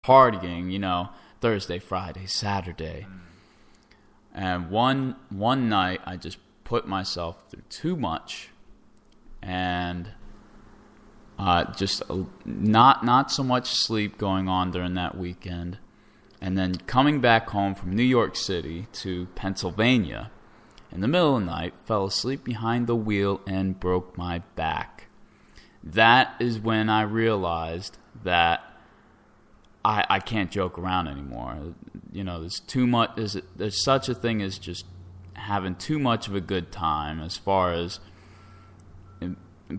partying, Thursday, Friday, Saturday. And one night I just put myself through too much, and just not so much sleep going on during that weekend. And then coming back home from New York City to Pennsylvania in the middle of the night, fell asleep behind the wheel and broke my back. That is when I realized that I can't joke around anymore. There's too much. There's such a thing as just having too much of a good time, as far as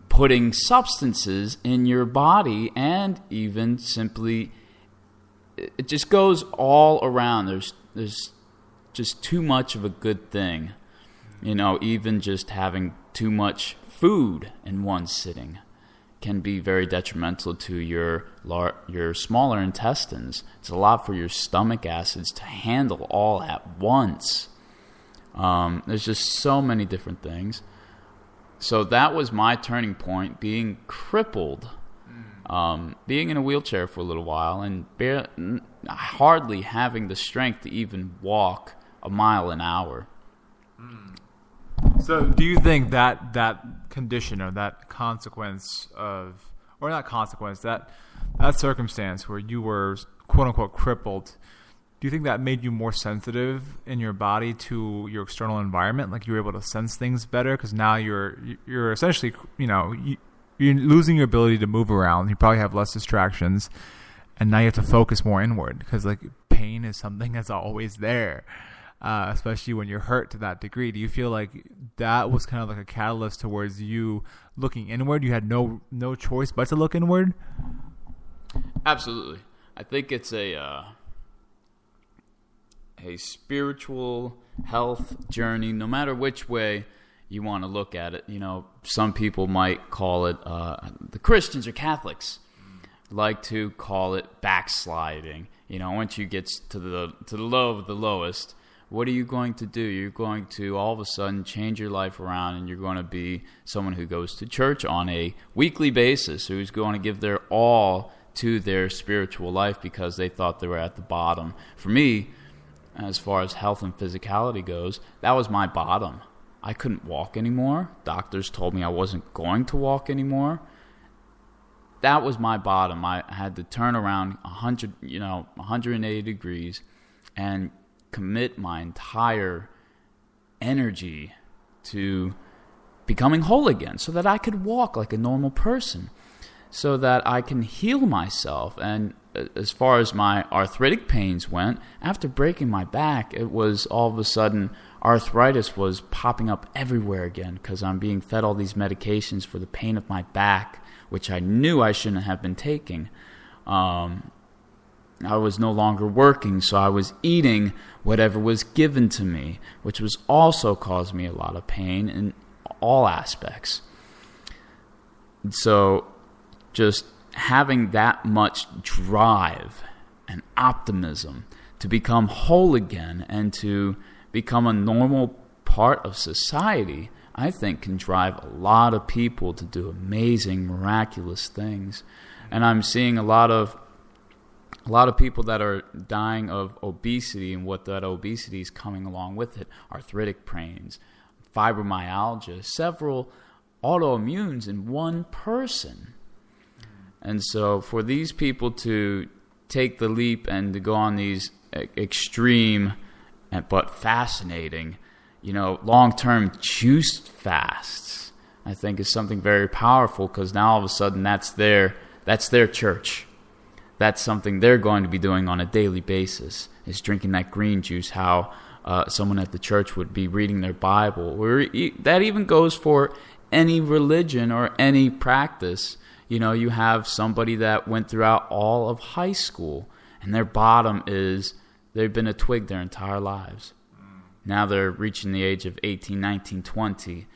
putting substances in your body, and even simply, it just goes all around. There's just too much of a good thing. Even just having too much food in one sitting can be very detrimental to your smaller intestines. It's a lot for your stomach acids to handle all at once. There's just so many different things. So that was my turning point, being crippled, being in a wheelchair for a little while, and hardly having the strength to even walk a mile an hour. So do you think that condition, or that consequence of, or not consequence, that circumstance where you were quote unquote crippled, do you think that made you more sensitive in your body to your external environment? Like you were able to sense things better because now you're essentially, you're losing your ability to move around. You probably have less distractions, and now you have to focus more inward because like pain is something that's always there. Especially when you're hurt to that degree. Do you feel like that was kind of like a catalyst towards you looking inward? You had no choice but to look inward? Absolutely. I think it's a spiritual health journey, no matter which way you want to look at it. Some people might call it, the Christians or Catholics like to call it backsliding. Once you get to the low of the lowest, what are you going to do? You're going to all of a sudden change your life around, and you're going to be someone who goes to church on a weekly basis, who's going to give their all to their spiritual life because they thought they were at the bottom. For me, as far as health and physicality goes, that was my bottom. I couldn't walk anymore. Doctors told me I wasn't going to walk anymore. That was my bottom. I had to turn around 180 degrees and commit my entire energy to becoming whole again so that I could walk like a normal person, so that I can heal myself. And as far as my arthritic pains went, after breaking my back, it was all of a sudden arthritis was popping up everywhere again because I'm being fed all these medications for the pain of my back, which I knew I shouldn't have been taking. I was no longer working, so I was eating whatever was given to me, which was also causing me a lot of pain in all aspects. So just having that much drive and optimism to become whole again and to become a normal part of society, I think can drive a lot of people to do amazing, miraculous things. And I'm seeing a lot of people that are dying of obesity, and what that obesity is coming along with it: arthritic pains, fibromyalgia, several autoimmunes in one person. And so for these people to take the leap and to go on these extreme but fascinating, long-term juice fasts, I think is something very powerful, because now all of a sudden that's their church. That's something they're going to be doing on a daily basis, is drinking that green juice, how someone at the church would be reading their Bible. That even goes for any religion or any practice. You have somebody that went throughout all of high school, and their bottom is they've been a twig their entire lives. Now they're reaching the age of 18, 19, 20,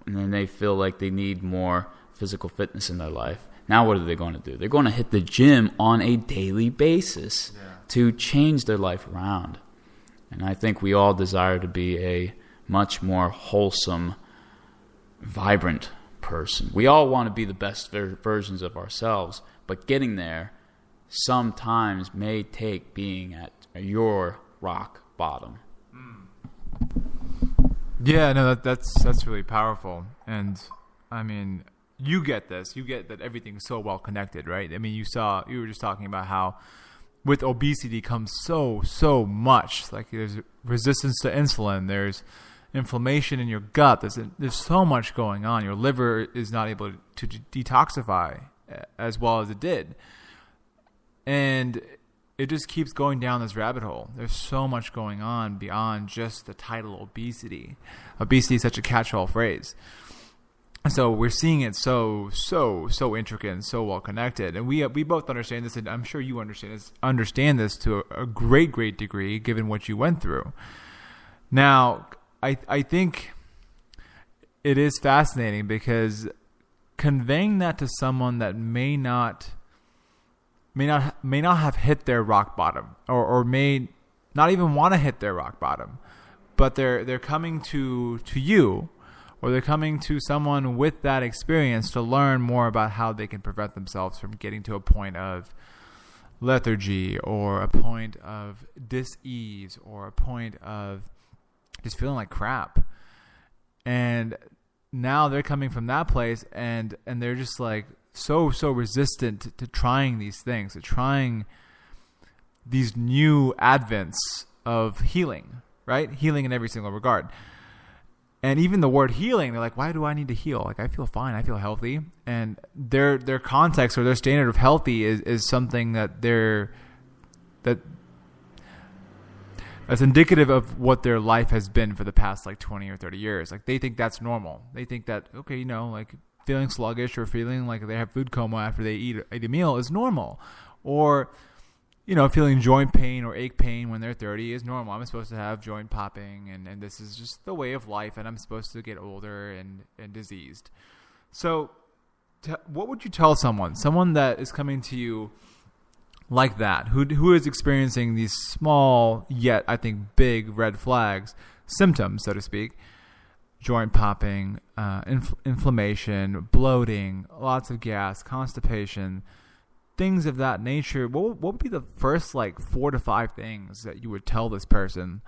and then they feel like they need more physical fitness in their life. Now what are they going to do? They're going to hit the gym on a daily basis to change their life around. And I think we all desire to be a much more wholesome, vibrant person. We all want to be the best versions of ourselves, but getting there sometimes may take being at your rock bottom. Yeah, no, that's really powerful. And I mean, you get this. You get that everything's so well connected, right? I mean, you were just talking about how with obesity comes so much. Like there's resistance to insulin, there's inflammation in your gut. There's so much going on. Your liver is not able to detoxify as well as it did. And it just keeps going down this rabbit hole. There's so much going on beyond just the title obesity. Obesity is such a catch-all phrase. So we're seeing it so intricate and so well connected. And we both understand this, and I'm sure you understand this to a great degree given what you went through. Now, I think it is fascinating because conveying that to someone that may not have hit their rock bottom or may not even want to hit their rock bottom, but they're coming to you, or they're coming to someone with that experience to learn more about how they can prevent themselves from getting to a point of lethargy or a point of dis-ease or a point of just feeling like crap. And now they're coming from that place and they're just like so resistant to trying these things, to trying these new advents of healing, right? Healing in every single regard. And even the word healing, they're like, why do I need to heal? Like, I feel fine. I feel healthy. And their context or their standard of healthy is something that's indicative of what their life has been for the past like 20 or 30 years. Like, they think that's normal. They think that, okay, like feeling sluggish or feeling like they have food coma after they eat a meal is normal. Or, feeling joint pain or ache pain when they're 30 is normal. I'm supposed to have joint popping, and this is just the way of life, and I'm supposed to get older and diseased. So what would you tell someone that is coming to you like that, who is experiencing these small yet, I think, big red flags, symptoms, so to speak, joint popping, inflammation, bloating, lots of gas, constipation, things of that nature? What would be the first 4 to 5 things that you would tell this person,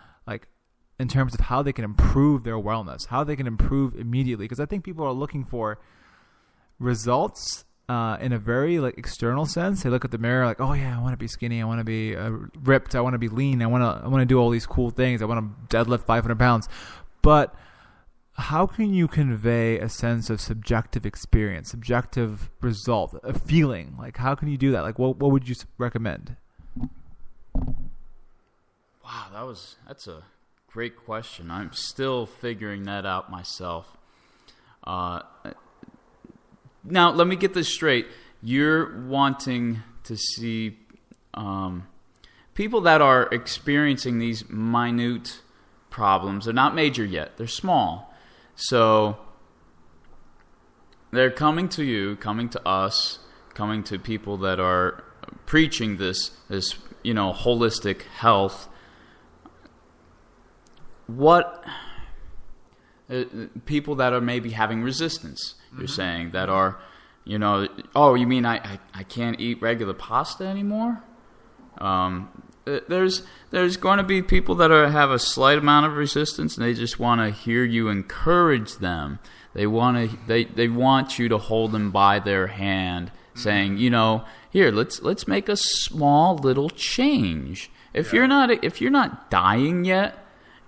in terms of how they can improve their wellness, how they can improve immediately? Because I think people are looking for results in a very external sense. They look at the mirror like, oh yeah, I want to be skinny, I want to be ripped, I want to be lean, I want to do all these cool things, I want to deadlift 500 pounds. But how can you convey a sense of subjective experience, subjective result, a feeling? How can you do that? What would you recommend? Wow, that's a great question. I'm still figuring that out myself. Now, let me get this straight. You're wanting to see people that are experiencing these minute problems. They're not major yet. They're small. So they're coming to you, coming to us, coming to people that are preaching this holistic health. What people that are maybe having resistance, you're saying, that are, oh, you mean I can't eat regular pasta anymore? There's going to be people that have a slight amount of resistance, and they just want to hear you encourage them. They want you to hold them by their hand, saying, here, let's make a small little change. If you're not dying yet,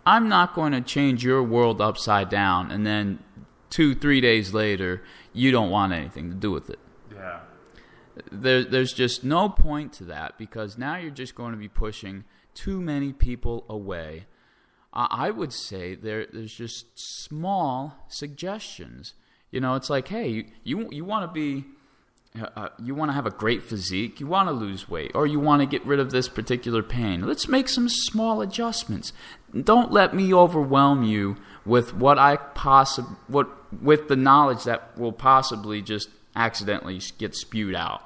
I'm not going to change your world upside down, and then 2-3 days later, you don't want anything to do with it. Yeah. There's just no point to that, because now you're just going to be pushing too many people away. I would say there's just small suggestions. It's like, hey, you want to be, you want to have a great physique, you want to lose weight, or you want to get rid of this particular pain. Let's make some small adjustments. Don't let me overwhelm you with with the knowledge that will possibly just accidentally get spewed out.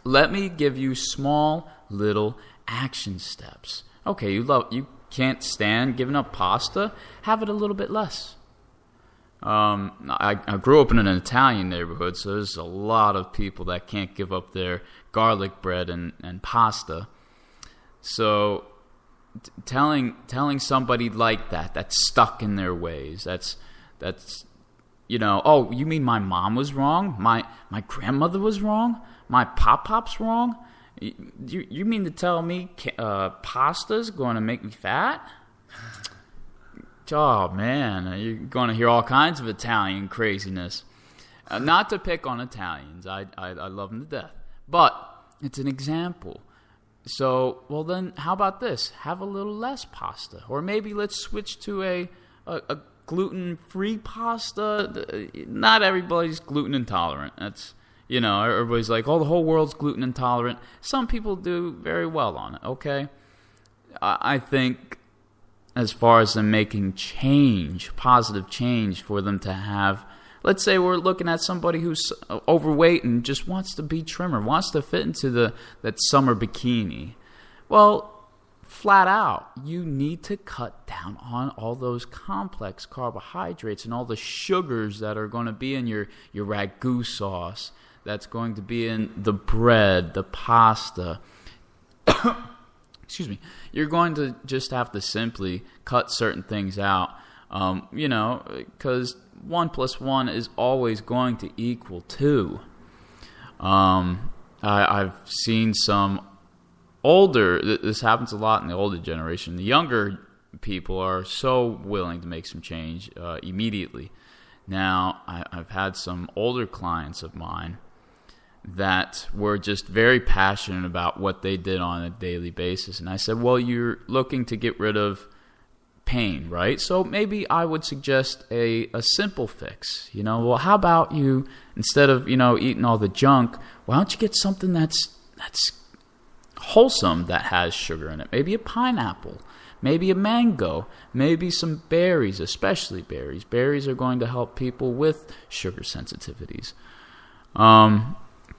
Let me give you small little action steps. Okay, you can't stand giving up pasta? Have it a little bit less. I grew up in an Italian neighborhood, so there's a lot of people that can't give up their garlic bread and pasta. So telling somebody like that that's stuck in their ways, that's oh, you mean my mom was wrong? My grandmother was wrong? My pop-pop's wrong? You mean to tell me pasta's going to make me fat? Oh, man, you're going to hear all kinds of Italian craziness. Not to pick on Italians. I love them to death. But it's an example. So, well then, how about this? Have a little less pasta. Or maybe let's switch to a gluten-free pasta. Not everybody's gluten intolerant. That's, everybody's like, oh, the whole world's gluten intolerant. Some people do very well on it, okay? I think as far as them making change, positive change for them to have, let's say we're looking at somebody who's overweight and just wants to be trimmer, wants to fit into that summer bikini. Well, flat out, you need to cut down on all those complex carbohydrates and all the sugars that are going to be in your ragu sauce, that's going to be in the bread, the pasta. Excuse me. You're going to just have to simply cut certain things out, because 1 + 1 is always going to equal 2. I've seen some older, this happens a lot in the older generation. The younger people are so willing to make some change immediately. Now, I've had some older clients of mine that were just very passionate about what they did on a daily basis. And I said, well, you're looking to get rid of pain, right? So maybe I would suggest a simple fix. Well, how about you, instead of, eating all the junk, why don't you get something that's wholesome, that has sugar in it? Maybe a pineapple, maybe a mango, maybe some berries, especially berries. Berries are going to help people with sugar sensitivities.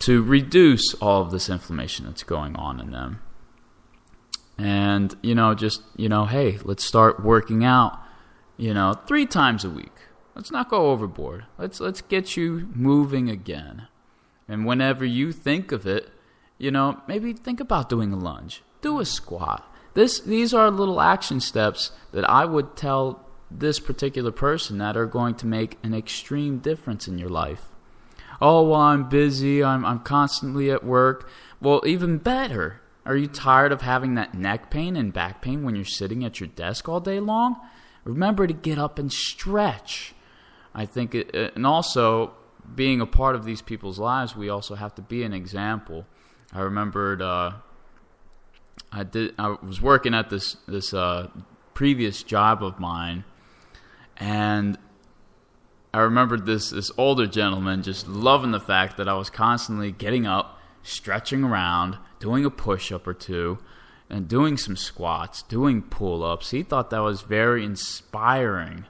To reduce all of this inflammation that's going on in them. And, hey, let's start working out, 3 times a week. Let's not go overboard. Let's get you moving again. And whenever you think of it, maybe think about doing a lunge. Do a squat. These are little action steps that I would tell this particular person that are going to make an extreme difference in your life. Oh, well, I'm busy. I'm constantly at work. Well, even better. Are you tired of having that neck pain and back pain when you're sitting at your desk all day long? Remember to get up and stretch. I think, and also being a part of these people's lives, we also have to be an example. I remembered I was working at this previous job of mine, and I remembered this older gentleman just loving the fact that I was constantly getting up, stretching around, doing a push-up or two, and doing some squats, doing pull-ups. He thought that was very inspiring,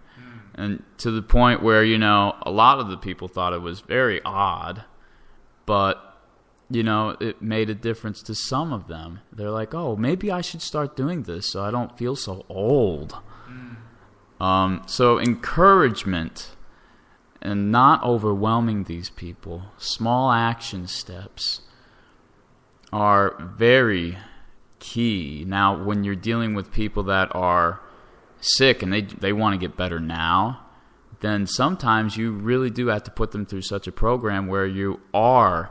and to the point where, a lot of the people thought it was very odd, but, it made a difference to some of them. They're like, oh, maybe I should start doing this so I don't feel so old. So encouragement and not overwhelming these people. Small action steps are very key. Now, when you're dealing with people that are sick and they want to get better now, then sometimes you really do have to put them through such a program where you are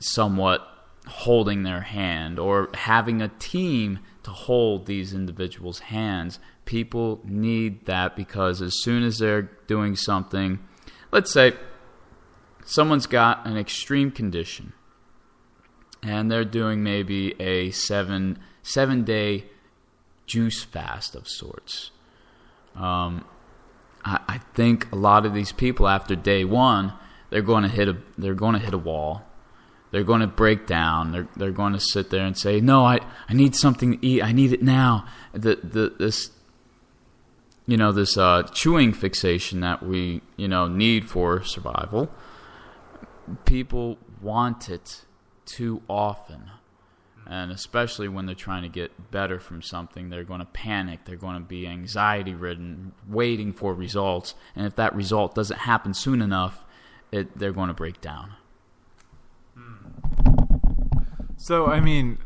somewhat holding their hand or having a team to hold these individuals' hands. People need that because as soon as they're doing something, let's say someone's got an extreme condition and they're doing maybe a 7-day juice fast of sorts. I think a lot of these people after day 1, they're going to hit a wall. They're going to break down. They're going to sit there and say, "No, I need something to eat. I need it now." This chewing fixation that we need for survival. People want it too often, and especially when they're trying to get better from something, they're going to panic. They're going to be anxiety-ridden, waiting for results, and if that result doesn't happen soon enough, they're going to break down. So, I mean,